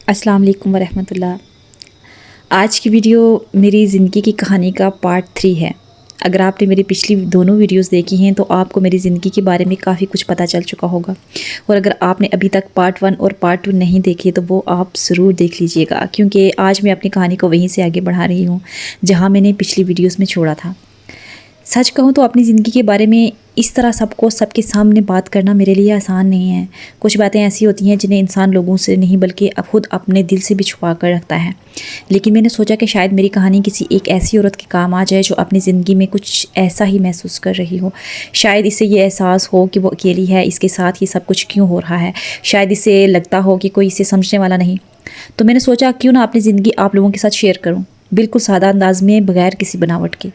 السلام علیکم ورحمۃ اللہ۔ آج کی ویڈیو میری زندگی کی کہانی کا پارٹ 3 ہے۔ اگر آپ نے میری پچھلی دونوں ویڈیوز دیکھی ہیں تو آپ کو میری زندگی کے بارے میں کافی کچھ پتہ چل چکا ہوگا، اور اگر آپ نے ابھی تک پارٹ 1 اور پارٹ 2 نہیں دیکھے تو وہ آپ ضرور دیکھ لیجئے گا، کیونکہ آج میں اپنی کہانی کو وہیں سے آگے بڑھا رہی ہوں جہاں میں نے پچھلی ویڈیوز میں چھوڑا تھا۔ سچ کہوں تو اپنی زندگی کے بارے میں اس طرح سب کے سامنے بات کرنا میرے لیے آسان نہیں ہے۔ کچھ باتیں ایسی ہوتی ہیں جنہیں انسان لوگوں سے نہیں بلکہ خود اپنے دل سے بھی چھپا کر رکھتا ہے، لیکن میں نے سوچا کہ شاید میری کہانی کسی ایک ایسی عورت کے کام آ جائے جو اپنی زندگی میں کچھ ایسا ہی محسوس کر رہی ہو۔ شاید اسے یہ احساس ہو کہ وہ اکیلی ہے، اس کے ساتھ یہ سب کچھ کیوں ہو رہا ہے، شاید اسے لگتا ہو کہ کوئی اسے سمجھنے والا نہیں۔ تو میں نے سوچا کیوں نہ اپنی زندگی آپ لوگوں کے ساتھ شیئر کروں، بالکل سادہ انداز میں، بغیر کسی بناوٹ کے،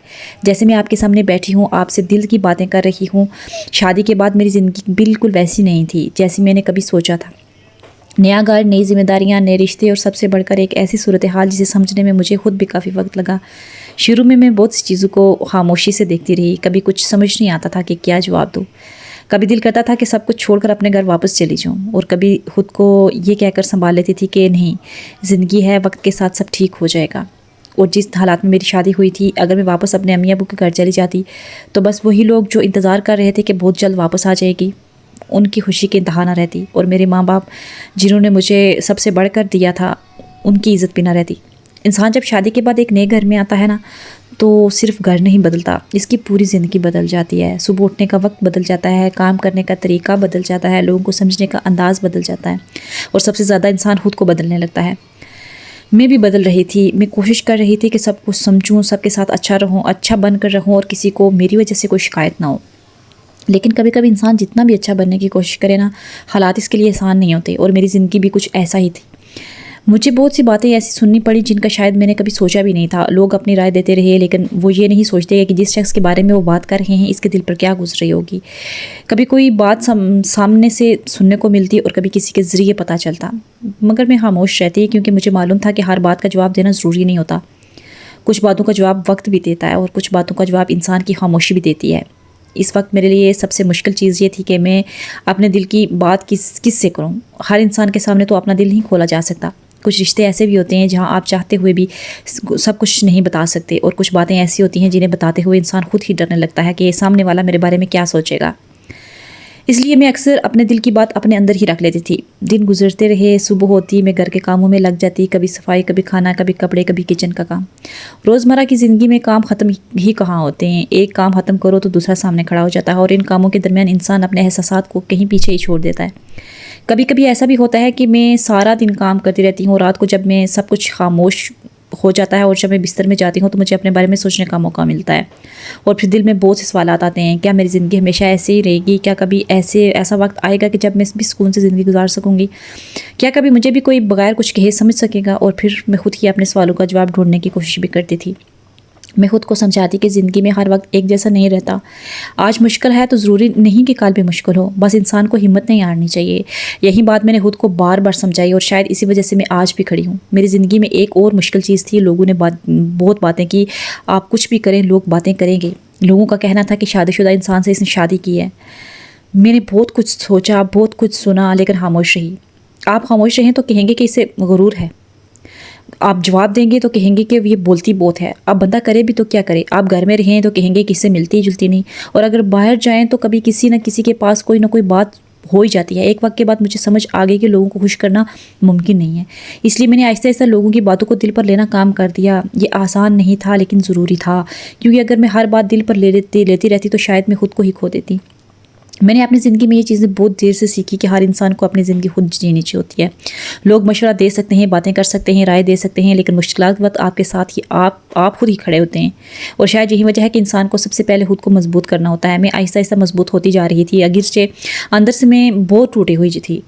جیسے میں آپ کے سامنے بیٹھی ہوں، آپ سے دل کی باتیں کر رہی ہوں۔ شادی کے بعد میری زندگی بالکل ویسی نہیں تھی جیسی میں نے کبھی سوچا تھا۔ نیا گھر، نئی ذمہ داریاں، نئے رشتے، اور سب سے بڑھ کر ایک ایسی صورتحال جسے سمجھنے میں مجھے خود بھی کافی وقت لگا۔ شروع میں بہت سی چیزوں کو خاموشی سے دیکھتی رہی، کبھی کچھ سمجھ نہیں آتا تھا کہ کیا جواب دوں۔ کبھی دل کرتا تھا کہ سب کچھ چھوڑ کر اپنے گھر واپس چلی جاؤں، اور کبھی خود کو یہ کہہ کر سنبھال لیتی تھی کہ نہیں، زندگی ہے، وقت کے ساتھ سب ٹھیک ہو جائے گا۔ اور جس حالات میں میری شادی ہوئی تھی، اگر میں واپس اپنے امی ابو کے گھر چلی جاتی تو بس وہی لوگ جو انتظار کر رہے تھے کہ بہت جلد واپس آ جائے گی، ان کی خوشی کی انتہا نہ رہتی، اور میرے ماں باپ جنہوں نے مجھے سب سے بڑھ کر دیا تھا، ان کی عزت بھی نہ رہتی۔ انسان جب شادی کے بعد ایک نئے گھر میں آتا ہے نا، تو صرف گھر نہیں بدلتا، اس کی پوری زندگی بدل جاتی ہے۔ صبح اٹھنے کا وقت بدل جاتا ہے، کام کرنے کا طریقہ بدل جاتا ہے، لوگوں کو سمجھنے کا انداز بدل جاتا ہے، اور سب سے زیادہ انسان خود کو بدلنے لگتا ہے۔ میں بھی بدل رہی تھی، میں کوشش کر رہی تھی کہ سب کچھ سمجھوں، سب کے ساتھ اچھا رہوں، اچھا بن کر رہوں، اور کسی کو میری وجہ سے کوئی شکایت نہ ہو۔ لیکن کبھی کبھی انسان جتنا بھی اچھا بننے کی کوشش کرے نا، حالات اس کے لیے آسان نہیں ہوتے، اور میری زندگی بھی کچھ ایسا ہی تھی۔ مجھے بہت سی باتیں ایسی سننی پڑی جن کا شاید میں نے کبھی سوچا بھی نہیں تھا۔ لوگ اپنی رائے دیتے رہے، لیکن وہ یہ نہیں سوچتے کہ جس شخص کے بارے میں وہ بات کر رہے ہیں اس کے دل پر کیا گزر رہی ہوگی۔ کبھی کوئی بات سامنے سے سننے کو ملتی اور کبھی کسی کے ذریعے پتہ چلتا، مگر میں خاموش رہتی، کیونکہ مجھے معلوم تھا کہ ہر بات کا جواب دینا ضروری نہیں ہوتا۔ کچھ باتوں کا جواب وقت بھی دیتا ہے، اور کچھ باتوں کا جواب انسان کی خاموشی بھی دیتی ہے۔ اس وقت میرے لیے سب سے مشکل چیز یہ تھی کہ میں اپنے دل کی بات کس سے کروں۔ ہر انسان کے سامنے تو اپنا دل نہیں کھولا جا سکتا۔ کچھ رشتے ایسے بھی ہوتے ہیں جہاں آپ چاہتے ہوئے بھی سب کچھ نہیں بتا سکتے، اور کچھ باتیں ایسی ہوتی ہیں جنہیں بتاتے ہوئے انسان خود ہی ڈرنے لگتا ہے کہ سامنے والا میرے بارے میں کیا سوچے گا۔ اس لیے میں اکثر اپنے دل کی بات اپنے اندر ہی رکھ لیتی تھی۔ دن گزرتے رہے، صبح ہوتی، میں گھر کے کاموں میں لگ جاتی، کبھی صفائی، کبھی کھانا، کبھی کپڑے، کبھی کچن کا کام۔ روزمرہ کی زندگی میں کام ختم ہی کہاں ہوتے ہیں، ایک کام ختم کرو تو دوسرا سامنے کھڑا ہو جاتا ہے، اور ان کاموں کے درمیان انسان اپنے احساسات کو کہیں پیچھے ہی چھوڑ دیتا ہے۔ کبھی کبھی ایسا بھی ہوتا ہے کہ میں سارا دن کام کرتی رہتی ہوں، رات کو جب میں سب کچھ خاموش ہو جاتا ہے اور جب میں بستر میں جاتی ہوں تو مجھے اپنے بارے میں سوچنے کا موقع ملتا ہے، اور پھر دل میں بہت سے سوالات آتے ہیں۔ کیا میری زندگی ہمیشہ ایسے ہی رہے گی؟ کیا کبھی ایسا وقت آئے گا کہ جب میں بھی سکون سے زندگی گزار سکوں گی؟ کیا کبھی مجھے بھی کوئی بغیر کچھ کہے سمجھ سکے گا؟ اور پھر میں خود ہی اپنے سوالوں کا جواب ڈھونڈنے کی کوشش بھی کرتی تھی۔ میں خود کو سمجھاتی کہ زندگی میں ہر وقت ایک جیسا نہیں رہتا۔ آج مشکل ہے تو ضروری نہیں کہ کل بھی مشکل ہو، بس انسان کو ہمت نہیں ہارنی چاہیے۔ یہی بات میں نے خود کو بار بار سمجھائی، اور شاید اسی وجہ سے میں آج بھی کھڑی ہوں۔ میری زندگی میں ایک اور مشکل چیز تھی، لوگوں نے بہت باتیں کی۔ آپ کچھ بھی کریں، لوگ باتیں کریں گے۔ لوگوں کا کہنا تھا کہ شادی شدہ انسان سے اس نے شادی کی ہے۔ میں نے بہت کچھ سوچا، بہت کچھ سنا، لیکن خاموش رہی۔ آپ خاموش رہیں تو کہیں گے کہ اسے غرور ہے، آپ جواب دیں گے تو کہیں گے کہ یہ بولتی بہت ہے، آپ بندہ کرے بھی تو کیا کرے، آپ گھر میں رہیں تو کہیں گے کہ اس سے ملتی جلتی نہیں، اور اگر باہر جائیں تو کبھی کسی نہ کسی کے پاس کوئی نہ کوئی بات ہو ہی جاتی ہے۔ ایک وقت کے بعد مجھے سمجھ آ گئی کہ لوگوں کو خوش کرنا ممکن نہیں ہے، اس لیے میں نے آہستہ آہستہ لوگوں کی باتوں کو دل پر لینا کام کر دیا۔ یہ آسان نہیں تھا لیکن ضروری تھا، کیونکہ اگر میں ہر بات دل پر لیتی رہتی تو شاید میں خود کو ہی کھو دیتی۔ میں نے اپنی زندگی میں یہ چیزیں بہت دیر سے سیکھی کہ ہر انسان کو اپنی زندگی خود جینی چاہیے ہوتی ہے۔ لوگ مشورہ دے سکتے ہیں، باتیں کر سکتے ہیں، رائے دے سکتے ہیں، لیکن مشکلات وقت آپ کے ساتھ ہی آپ خود ہی کھڑے ہوتے ہیں، اور شاید یہی وجہ ہے کہ انسان کو سب سے پہلے خود کو مضبوط کرنا ہوتا ہے۔ میں آہستہ آہستہ مضبوط ہوتی جا رہی تھی، اگرچہ اندر سے میں بہت ٹوٹی ہوئی تھی۔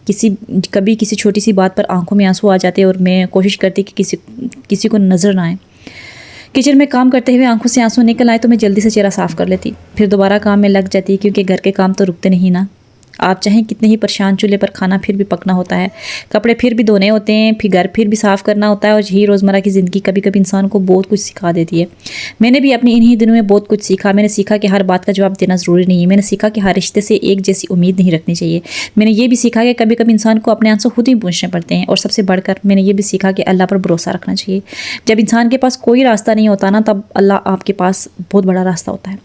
کبھی کسی چھوٹی سی بات پر آنکھوں میں آنسو آ جاتے، اور میں کوشش کرتی کہ کسی کو نظر نہ آئے۔ کچن میں کام کرتے ہوئے آنکھوں سے آنسو نکل آئے تو میں جلدی سے چہرہ صاف کر لیتی، پھر دوبارہ کام میں لگ جاتی، کیونکہ گھر کے کام تو رکتے نہیں نا۔ آپ چاہیں کتنے ہی پریشان چولہے پر کھانا پھر بھی پکنا ہوتا ہے، کپڑے پھر بھی دھونے ہوتے ہیں، پھر گھر پھر بھی صاف کرنا ہوتا ہے، اور یہی روزمرہ کی زندگی کبھی کبھی انسان کو بہت کچھ سکھا دیتی ہے۔ میں نے بھی اپنی انہی دنوں میں بہت کچھ سیکھا۔ میں نے سیکھا کہ ہر بات کا جواب دینا ضروری نہیں ہے، میں نے سیکھا کہ ہر رشتے سے ایک جیسی امید نہیں رکھنی چاہیے، میں نے یہ بھی سیکھا کہ کبھی کبھی انسان کو اپنے آنسو خود ہی پوچھنے پڑتے ہیں، اور سب سے بڑھ کر میں نے یہ بھی سیکھا کہ اللہ پر بھروسہ رکھنا چاہیے۔ جب انسان کے پاس کوئی راستہ نہیں ہوتا نا، تب اللہ آپ کے پاس بہت بڑا راستہ ہوتا ہے،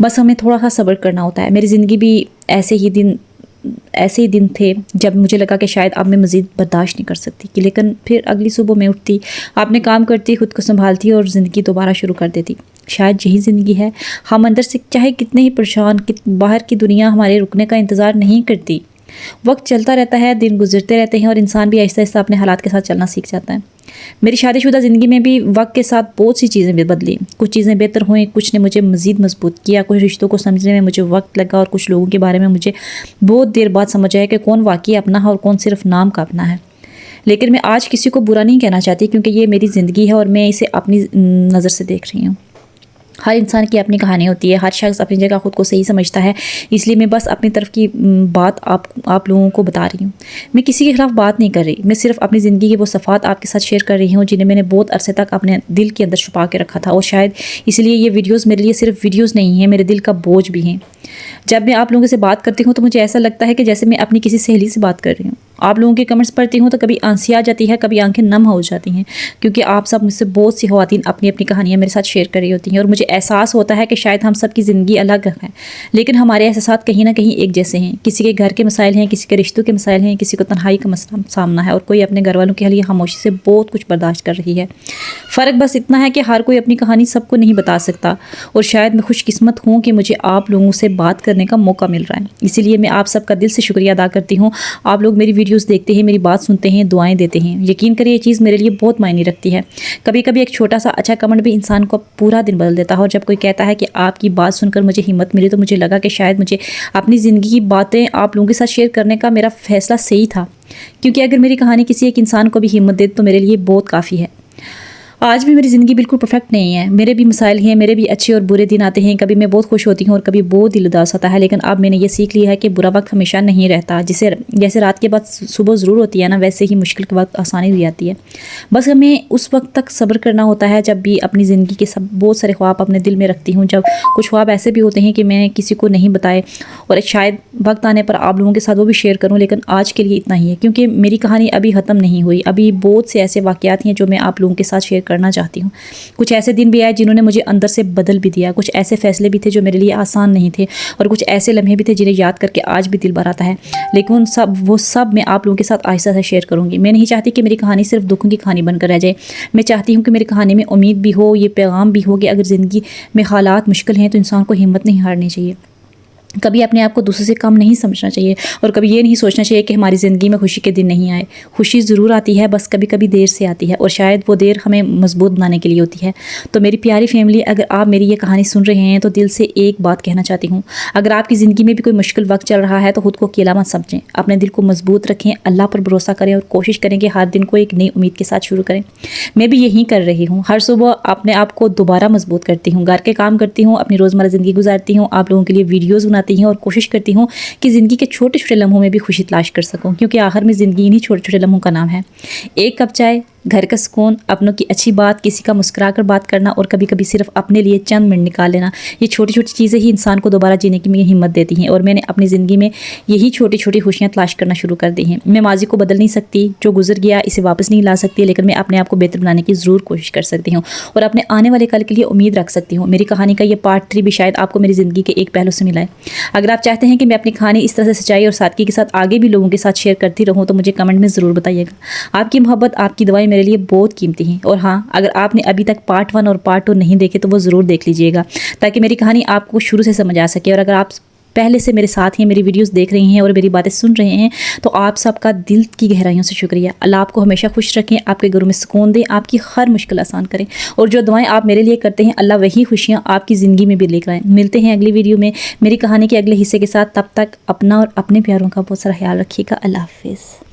بس ہمیں تھوڑا سا صبر کرنا ہوتا ہے۔ میری زندگی بھی ایسے ہی دن تھے جب مجھے لگا کہ شاید اب میں مزید برداشت نہیں کر سکتی، لیکن پھر اگلی صبح میں اٹھتی، اپنے کام کرتی، خود کو سنبھالتی اور زندگی دوبارہ شروع کر دیتی۔ شاید یہی زندگی ہے، ہم اندر سے چاہے کتنے ہی پریشان، باہر کی دنیا ہمارے رکنے کا انتظار نہیں کرتی۔ وقت چلتا رہتا ہے، دن گزرتے رہتے ہیں، اور انسان بھی آہستہ آہستہ اپنے حالات کے ساتھ چلنا سیکھ جاتا ہے۔ میری شادی شدہ زندگی میں بھی وقت کے ساتھ بہت سی چیزیں بھی بدلیں، کچھ چیزیں بہتر ہوئیں، کچھ نے مجھے مزید مضبوط کیا، کچھ رشتوں کو سمجھنے میں مجھے وقت لگا، اور کچھ لوگوں کے بارے میں مجھے بہت دیر بعد سمجھ آیا کہ کون واقعی اپنا ہے اور کون صرف نام کا اپنا ہے۔ لیکن میں آج کسی کو برا نہیں کہنا چاہتی، کیونکہ یہ میری زندگی ہے اور میں اسے اپنی نظر سے دیکھ رہی ہوں۔ ہر انسان کی اپنی کہانی ہوتی ہے، ہر شخص اپنی جگہ خود کو صحیح سمجھتا ہے، اس لیے میں بس اپنی طرف کی بات آپ لوگوں کو بتا رہی ہوں۔ میں کسی کے خلاف بات نہیں کر رہی، میں صرف اپنی زندگی کے وہ صفحات آپ کے ساتھ شیئر کر رہی ہوں جنہیں میں نے بہت عرصے تک اپنے دل کے اندر چھپا کے رکھا تھا، اور شاید اس لیے یہ ویڈیوز میرے لیے صرف ویڈیوز نہیں ہیں، میرے دل کا بوجھ بھی ہیں۔ جب میں آپ لوگوں سے بات کرتی ہوں تو مجھے ایسا لگتا ہے کہ جیسے میں اپنی کسی سہیلی سے بات کر رہی ہوں۔ آپ لوگوں کے کمنٹس پڑھتی ہوں تو کبھی آنسی آ جاتی ہے، کبھی آنکھیں نم ہو جاتی ہیں، کیونکہ آپ سب مجھ سے بہت سی خواتین اپنی اپنی کہانیاں میرے ساتھ شیئر کر رہی ہوتی ہیں، اور مجھے احساس ہوتا ہے کہ شاید ہم سب کی زندگی الگ ہے، لیکن ہمارے احساسات کہیں نہ کہیں ایک جیسے ہیں۔ کسی کے گھر کے مسائل ہیں، کسی کے رشتوں کے مسائل ہیں، کسی کو تنہائی کا سامنا ہے، اور کوئی اپنے گھر والوں کے لیے خاموشی سے بہت کچھ برداشت کر رہی ہے۔ فرق بس اتنا ہے کہ ہر کوئی اپنی کہانی سب کو نہیں بتا سکتا، اور شاید میں خوش قسمت ہوں کہ مجھے آپ لوگوں سے بات کرنے کا موقع مل رہا ہے۔ اسی لیے میں آپ سب کا دل سے شکریہ ادا کرتی ہوں۔ آپ لوگ میری ویڈیوز دیکھتے ہیں، میری بات سنتے ہیں، دعائیں دیتے ہیں، یقین کریے یہ چیز میرے لیے بہت معنی رکھتی ہے۔ کبھی کبھی ایک چھوٹا سا اچھا کمنٹ بھی انسان کو پورا دن بدل دیتا ہے، اور جب کوئی کہتا ہے کہ آپ کی بات سن کر مجھے ہمت ملی، تو مجھے لگا کہ شاید مجھے اپنی زندگی کی باتیں آپ لوگوں کے ساتھ شیئر کرنے کا میرا فیصلہ صحیح تھا، کیونکہ اگر میری کہانی کسی ایک انسان کو بھی ہمت دے تو میرے لیے بہت کافی ہے۔ آج بھی میری زندگی بالکل پرفیکٹ نہیں ہے، میرے بھی مسائل ہیں، میرے بھی اچھے اور برے دن آتے ہیں، کبھی میں بہت خوش ہوتی ہوں اور کبھی بہت دل اداس ہوتا ہے، لیکن اب میں نے یہ سیکھ لیا ہے کہ برا وقت ہمیشہ نہیں رہتا، جیسے رات کے بعد صبح ضرور ہوتی ہے نا، ویسے ہی مشکل کے وقت آسانی بھی آتی ہے۔ بس ہمیں اس وقت تک صبر کرنا ہوتا ہے جب بھی اپنی زندگی کے بہت سارے خواب اپنے دل میں رکھتی ہوں، جب کچھ خواب ایسے بھی ہوتے ہیں کہ میں کسی کو نہیں بتائے، اور شاید وقت آنے پر آپ لوگوں کے ساتھ وہ بھی شیئر کروں، لیکن آج کے لیے اتنا ہی ہے، کیونکہ میری کہانی ابھی ختم نہیں ہوئی، ابھی بہت سے ایسے واقعات ہیں جو میں آپ لوگوں کے ساتھ شیئر کرنا چاہتی ہوں۔ کچھ ایسے دن بھی آئے جنہوں نے مجھے اندر سے بدل بھی دیا، کچھ ایسے فیصلے بھی تھے جو میرے لیے آسان نہیں تھے، اور کچھ ایسے لمحے بھی تھے جنہیں یاد کر کے آج بھی دل بھر آتا ہے، لیکن وہ سب میں آپ لوگوں کے ساتھ آہستہ سے شیئر کروں گی۔ میں نہیں چاہتی کہ میری کہانی صرف دکھوں کی کہانی بن کر رہ جائے، میں چاہتی ہوں کہ میری کہانی میں امید بھی ہو، یہ پیغام بھی ہو کہ اگر زندگی میں حالات مشکل ہیں تو انسان کو ہمت نہیں ہارنی چاہیے، کبھی اپنے آپ کو دوسرے سے کم نہیں سمجھنا چاہیے، اور کبھی یہ نہیں سوچنا چاہیے کہ ہماری زندگی میں خوشی کے دن نہیں آئے۔ خوشی ضرور آتی ہے، بس کبھی کبھی دیر سے آتی ہے، اور شاید وہ دیر ہمیں مضبوط بنانے کے لیے ہوتی ہے۔ تو میری پیاری فیملی، اگر آپ میری یہ کہانی سن رہے ہیں تو دل سے ایک بات کہنا چاہتی ہوں، اگر آپ کی زندگی میں بھی کوئی مشکل وقت چل رہا ہے تو خود کو اکیلا مت سمجھیں، اپنے دل کو مضبوط رکھیں، اللہ پر بھروسہ کریں، اور کوشش کریں کہ ہر دن کو ایک نئی امید کے ساتھ شروع کریں۔ میں بھی یہی کر رہی ہوں، ہر صبح اپنے آپ کو دوبارہ مضبوط کرتی ہوں، گھر کے کام کرتی ہوں، اپنی روزمرہ زندگی گزارتی ہوں، آپ لوگوں کے لیے ویڈیوز بناتی ہوں، اور کوشش کرتی ہوں کہ زندگی کے چھوٹے چھوٹے لمحوں میں بھی خوشی تلاش کر سکوں، کیونکہ آخر میں زندگی انہی چھوٹے چھوٹے لمحوں کا نام ہے۔ ایک کپ چائے، گھر کا سکون، اپنوں کی اچھی بات، کسی کا مسکرا کر بات کرنا، اور کبھی کبھی صرف اپنے لیے چند منٹ نکال لینا، یہ چھوٹی چھوٹی چیزیں ہی انسان کو دوبارہ جینے کی ہمت دیتی ہیں، اور میں نے اپنی زندگی میں یہی چھوٹی چھوٹی خوشیاں تلاش کرنا شروع کر دی ہیں۔ میں ماضی کو بدل نہیں سکتی، جو گزر گیا اسے واپس نہیں لا سکتی، لیکن میں اپنے آپ کو بہتر بنانے کی ضرور کوشش کر سکتی ہوں، اور اپنے آنے والے کل کے لیے امید رکھ سکتی ہوں۔ میری کہانی کا یہ پارٹ 3 بھی شاید آپ کو میری زندگی کے ایک پہلو سے ملا ہے۔ اگر آپ چاہتے ہیں کہ میں اپنی کہانی اس طرح سے سچائی اور سادگی کے ساتھ آگے بھی لوگوں کے ساتھ شیئر کرتی رہوں تو مجھے کمنٹ میں ضرور بتائیے گا۔ آپ کی محبت، آپ کی دعائیں میرے لیے بہت قیمتی ہیں، اور ہاں، اگر آپ نے ابھی تک پارٹ 1 اور پارٹ 2 نہیں دیکھے تو وہ ضرور دیکھ لیجئے گا، تاکہ میری کہانی آپ کو شروع سے سمجھ آ سکے۔ اور اگر آپ پہلے سے میرے ساتھ ہیں، میری ویڈیوز دیکھ رہے ہیں اور میری باتیں سن رہے ہیں، تو آپ سب کا دل کی گہرائیوں سے شکریہ۔ اللہ آپ کو ہمیشہ خوش رکھیں، آپ کے گھروں میں سکون دیں، آپ کی ہر مشکل آسان کریں، اور جو دعائیں آپ میرے لیے کرتے ہیں اللہ وہی خوشیاں آپ کی زندگی میں بھی لے کر آئیں۔ ملتے ہیں اگلی ویڈیو میں میری کہانی کے اگلے حصے کے ساتھ، تب تک اپنا اور اپنے پیاروں کا بہت سارا خیال رکھیے گا۔ اللہ حافظ۔